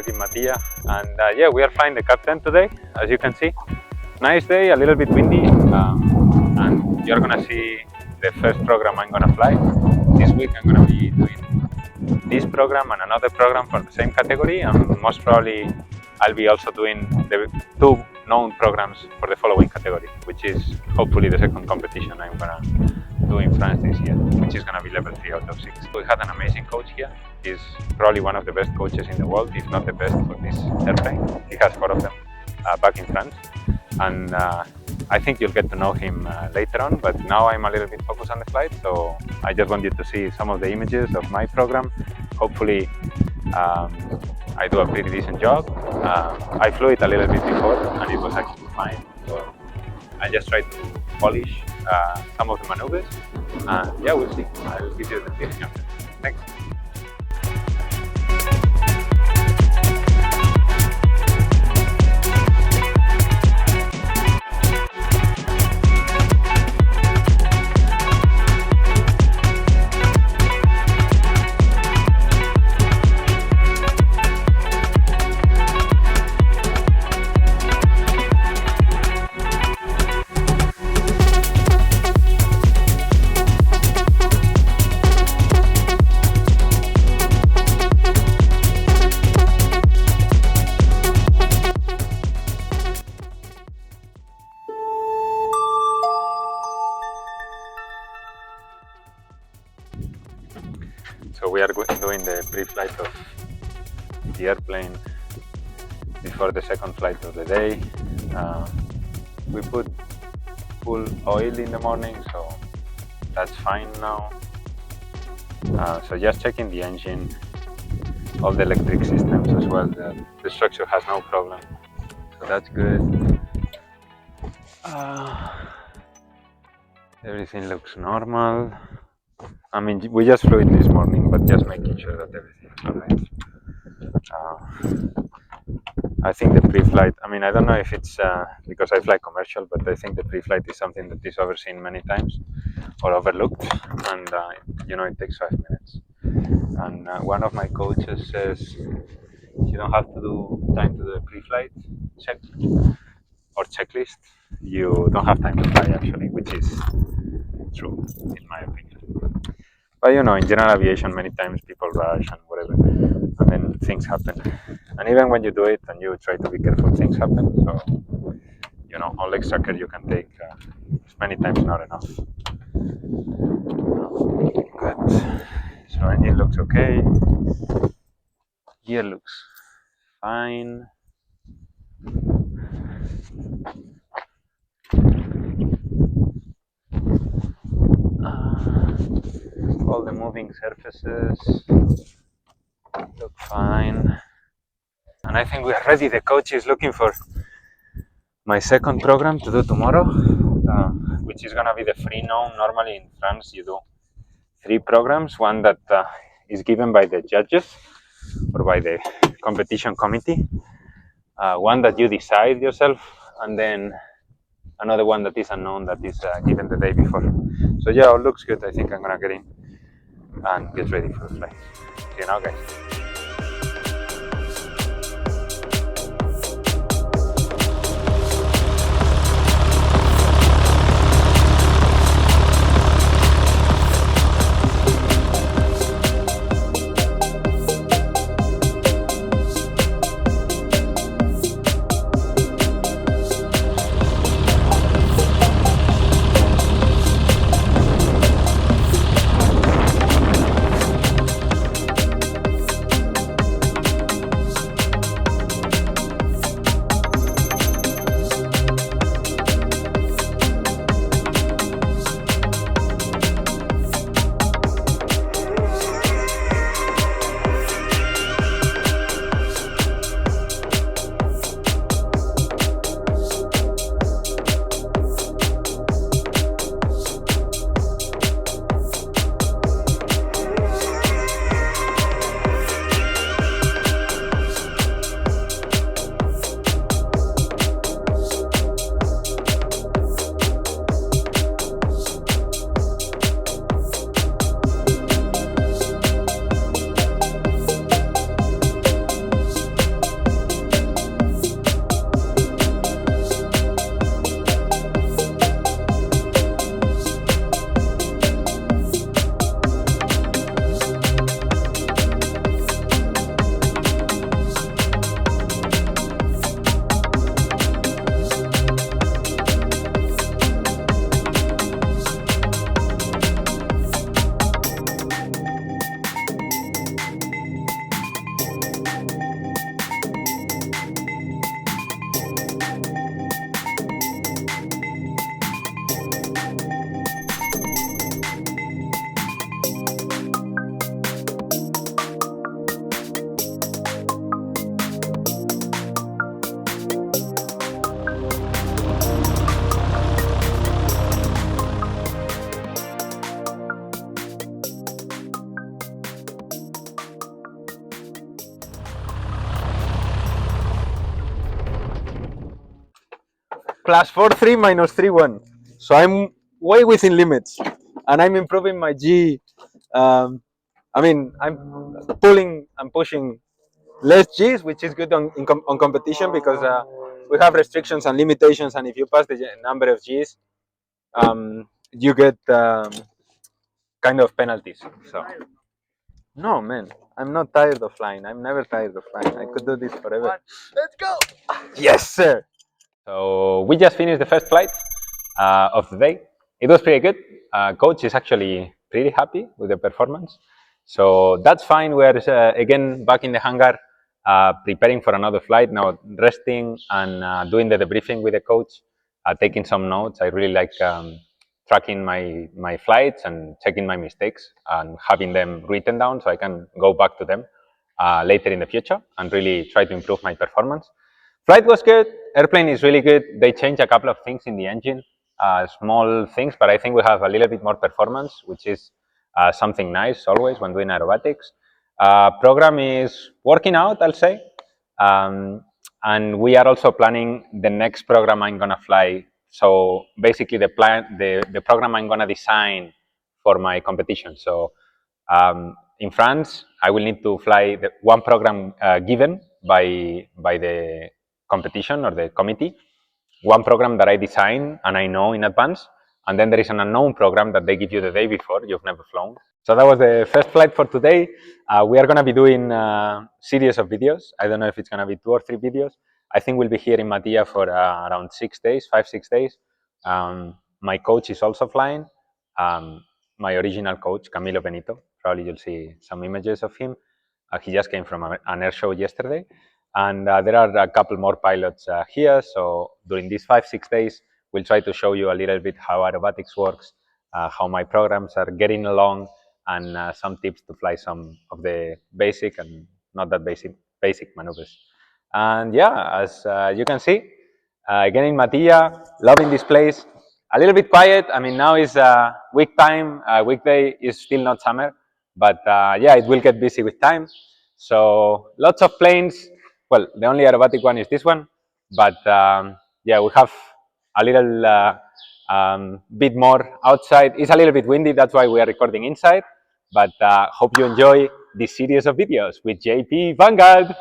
back in Matilla, and yeah, we are flying the Cap 10 today, as you can see. Nice day, a little bit windy, and you're gonna see the first program I'm gonna fly. This week I'm gonna be doing this program and another program for the same category, and most probably I'll be also doing the two known programs for the following category, which is hopefully the second competition I'm gonna do in France this year, which is gonna be level 3 out of 6. We had an amazing coach here. He's probably one of the best coaches in the world, if not the best for this airplane. He has 4 of them back in France, and I think you'll get to know him later on, but now I'm a little bit focused on the flight, so I just want you to see some of the images of my program. Hopefully I do a pretty decent job. I flew it a little bit before and it was actually fine, so I just tried to polish some of the maneuvers, and yeah, we'll see. I'll give you the briefing after. Thanks. So we are doing the pre-flight of the airplane before the second flight of the day. We put full oil in the morning, so that's fine now. So just checking the engine, all the electric systems as well. The structure has no problem, so that's good. Everything looks normal. I mean, we just flew it this morning, but just making sure that everything's alright. I think the pre-flight, I mean, I don't know if it's because I fly commercial, but I think the pre-flight is something that is overseen many times or overlooked, and you know, it takes 5 minutes. And one of my coaches says you don't have to do time to do a pre-flight check or checklist. You don't have time to fly actually, which is true in my opinion. But you know, in general aviation, many times people rush and whatever, and then things happen. And even when you do it and you try to be careful, things happen. So, you know, all extra care you can take is many times not enough. Good. So engine looks okay. Gear looks fine. All the moving surfaces look fine, and I think we are ready. The coach is looking for my second program to do tomorrow, which is gonna be the free known. Normally in France you do 3 programs, one that is given by the judges or by the competition committee, one that you decide yourself, and then another one that is unknown, that is given the day before. So yeah, all looks good. I think I'm gonna get in and get ready for the flight. See you now, guys. plus 4.3 minus 3.1. So I'm way within limits, and I'm improving my G. I mean, I'm pushing less Gs, which is good on competition because we have restrictions and limitations, and if you pass the number of Gs, you get kind of penalties. So no, man, I'm not tired of flying. I'm never tired of flying. I could do this forever. Let's go. Yes, sir. So we just finished the first flight of the day. It was pretty good. Coach is actually pretty happy with the performance. So that's fine. We're again back in the hangar, preparing for another flight now, resting and doing the debriefing with the coach, taking some notes. I really like tracking my flights and checking my mistakes and having them written down so I can go back to them later in the future and really try to improve my performance. Flight was good. Airplane is really good. They changed a couple of things in the engine, small things, but I think we have a little bit more performance, which is something nice always when doing aerobatics. Program is working out, I'll say. And we are also planning the next program I'm gonna fly. So basically the program I'm gonna design for my competition. So in France, I will need to fly the one program given by the competition or the committee, one program that I design and I know in advance, and then there is an unknown program that they give you the day before you've never flown. So that was the first flight for today. We are going to be doing a series of videos. I don't know if it's going to be 2 or 3 videos. I think we'll be here in Matilla for around 6 days, 5-6 days. My coach is also flying. My original coach, Camilo Benito. Probably you'll see some images of him. He just came from an air show yesterday. And there are a couple more pilots here. So during these 5-6 days, we'll try to show you a little bit how aerobatics works, how my programs are getting along, and some tips to fly some of the basic and not that basic maneuvers. And yeah, as you can see, again in Matilla, loving this place. A little bit quiet. I mean, now is week time. Weekday is still not summer, but yeah, it will get busy with time. So lots of planes. Well, the only aerobatic one is this one, but yeah, we have a little bit more outside. It's a little bit windy, that's why we are recording inside. But hope you enjoy this series of videos with JP Vanguard.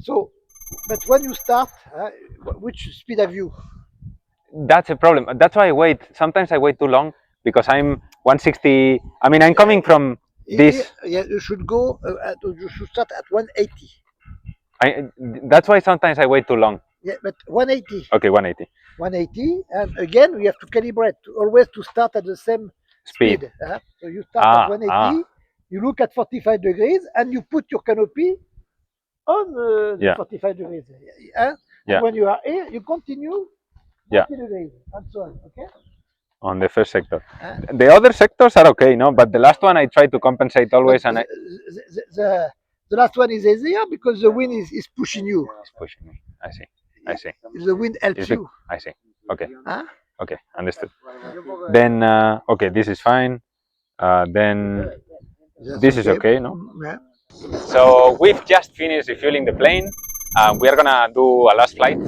So, but when you start, which speed have you? That's a problem. That's why I wait. Sometimes I wait too long because I'm 160. I mean, I'm coming from this. Yeah, you should go. You should start at 180. That's why sometimes I wait too long. Yeah, but 180. Okay, 180. 180, and again we have to calibrate always to start at the same speed. So you start at 180. You look at 45 degrees, and you put your canopy on the 45 degrees. And when you are here, you continue 90 degrees, and so on. Okay. On the first sector, the other sectors are okay, no. But the last one, I try to compensate always, and the last one is easier because the wind is pushing you. It's pushing me. I see. The wind helps you. I see. Okay. Okay, understood. Then okay, this is fine. Then this is okay, no? Yeah. So we've just finished refueling the plane. We are gonna do a last flight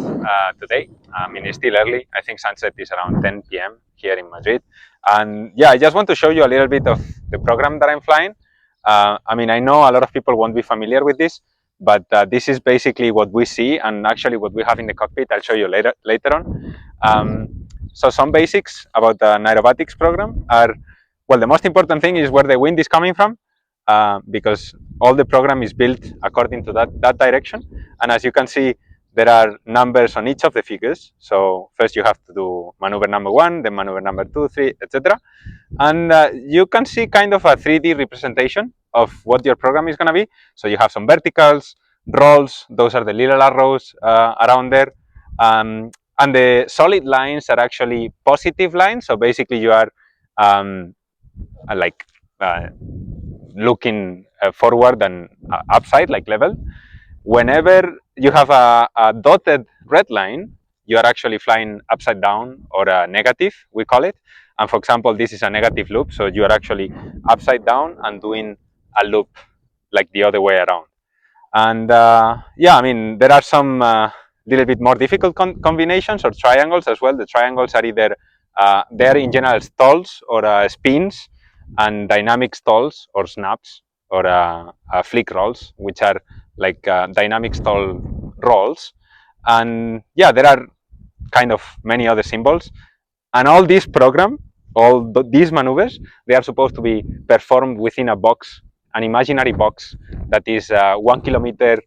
today. I mean, it's still early. I think sunset is around 10 p.m. here in Madrid. And yeah, I just want to show you a little bit of the program that I'm flying. I mean, I know a lot of people won't be familiar with this, but this is basically what we see and actually what we have in the cockpit. I'll show you later on. So some basics about the aerobatics program are, well, the most important thing is where the wind is coming from, because all the program is built according to that direction. And as you can see, there are numbers on each of the figures. So first you have to do maneuver number 1, then maneuver number 2, 3, etc. And you can see kind of a 3D representation of what your program is going to be. So you have some verticals, rolls, those are the little arrows around there. And the solid lines are actually positive lines. So basically you are like looking forward and upside, like level. Whenever you have a dotted red line, you are actually flying upside down or a negative, we call it. And for example, this is a negative loop, so you are actually upside down and doing a loop like the other way around. And yeah, I mean, there are some little bit more difficult combinations or triangles as well. The triangles are either they're in general stalls or spins, and dynamic stalls or snaps or flick rolls, which are like dynamic stall rolls. And yeah, there are kind of many other symbols. And all this program, these maneuvers, they are supposed to be performed within a box, an imaginary box that is 1 kilometer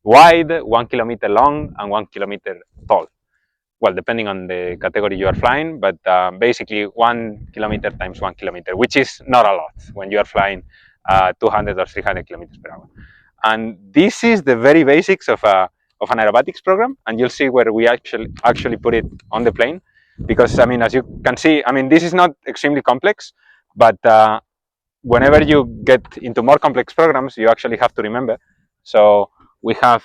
wide, 1 kilometer long, and 1 kilometer tall. Well, depending on the category you are flying, but basically 1 kilometer times 1 kilometer, which is not a lot when you are flying 200 or 300 kilometers per hour. And this is the very basics of an aerobatics program, and you'll see where we actually put it on the plane. Because I mean, as you can see, I mean, this is not extremely complex, but whenever you get into more complex programs, you actually have to remember. So we have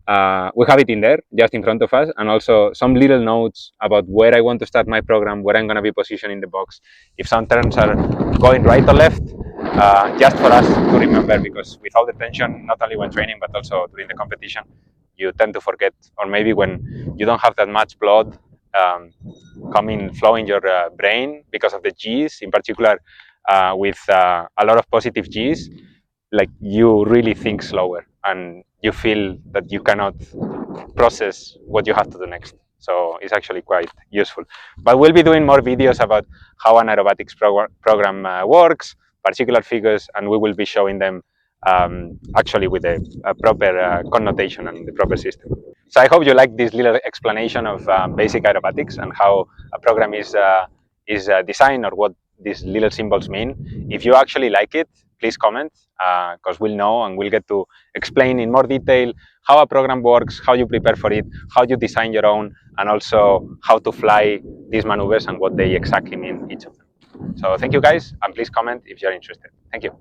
it in there, just in front of us, and also some little notes about where I want to start my program, where I'm going to be positioned in the box, if some turns are going right or left, just for us to remember, because with all the tension, not only when training, but also during the competition, you tend to forget, or maybe when you don't have that much blood flowing your brain because of the G's, in particular with a lot of positive G's, like you really think slower and you feel that you cannot process what you have to do next. So it's actually quite useful. But we'll be doing more videos about how an aerobatics program works, particular figures, and we will be showing them actually with a proper connotation and the proper system. So I hope you like this little explanation of basic aerobatics and how a program is designed, or what these little symbols mean. If you actually like it, please comment, because we'll know and we'll get to explain in more detail how a program works, how you prepare for it, how you design your own, and also how to fly these maneuvers and what they exactly mean, each of them. So thank you guys, and please comment if you're interested. Thank you.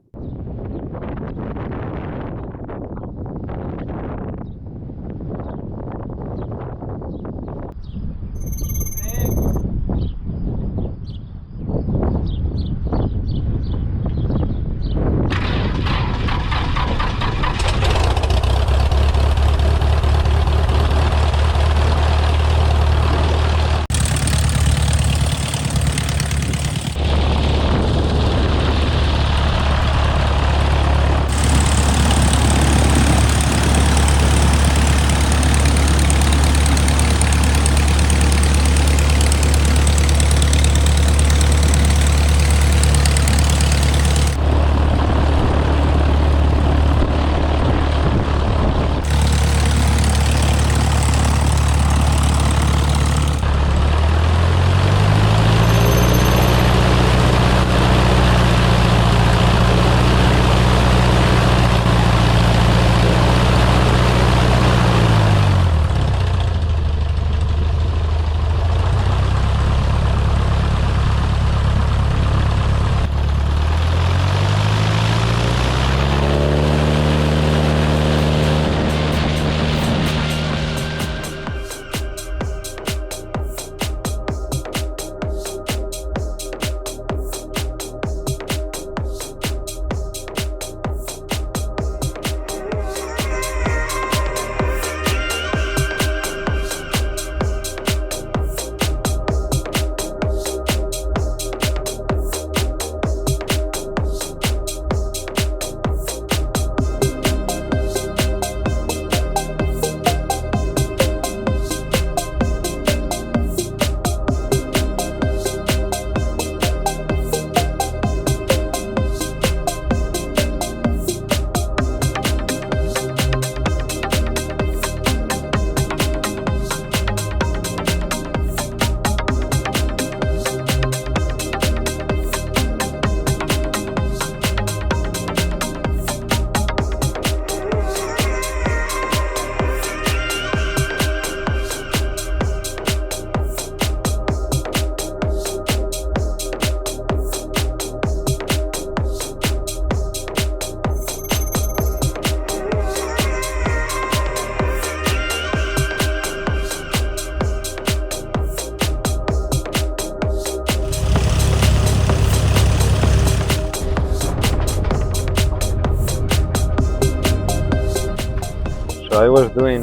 So I was doing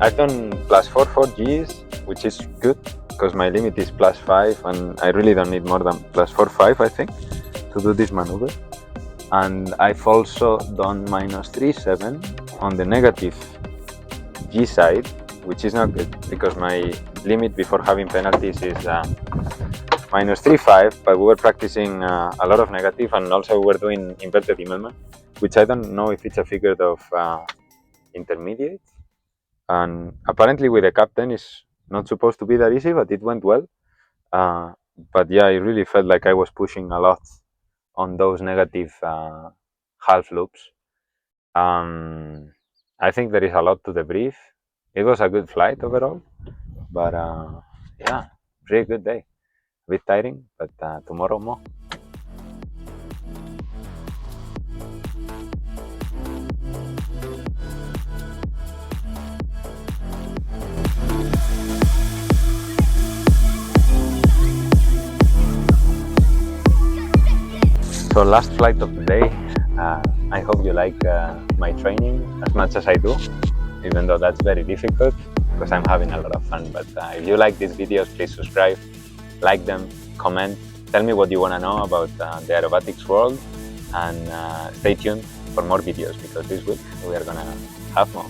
I've done +4 for Gs, which is good because my limit is +5 and I really don't need more than +4, 5 I think to do this maneuver. And I've also done -3.7 on the negative G side, which is not good because my limit before having penalties is -3.5, but we were practicing a lot of negative and also we were doing inverted Immelman, which I don't know if it's a figure of intermediate. And apparently with the captain is not supposed to be that easy, but it went well. But yeah, I really felt like I was pushing a lot on those negative half loops. I think there is a lot to debrief. It was a good flight overall, but yeah, pretty good day. A bit tiring, but tomorrow more. So last flight of the day. I hope you like my training as much as I do, even though that's very difficult because I'm having a lot of fun. But if you like these videos, please subscribe, like them, comment, tell me what you want to know about the aerobatics world, and stay tuned for more videos because this week we are gonna have more.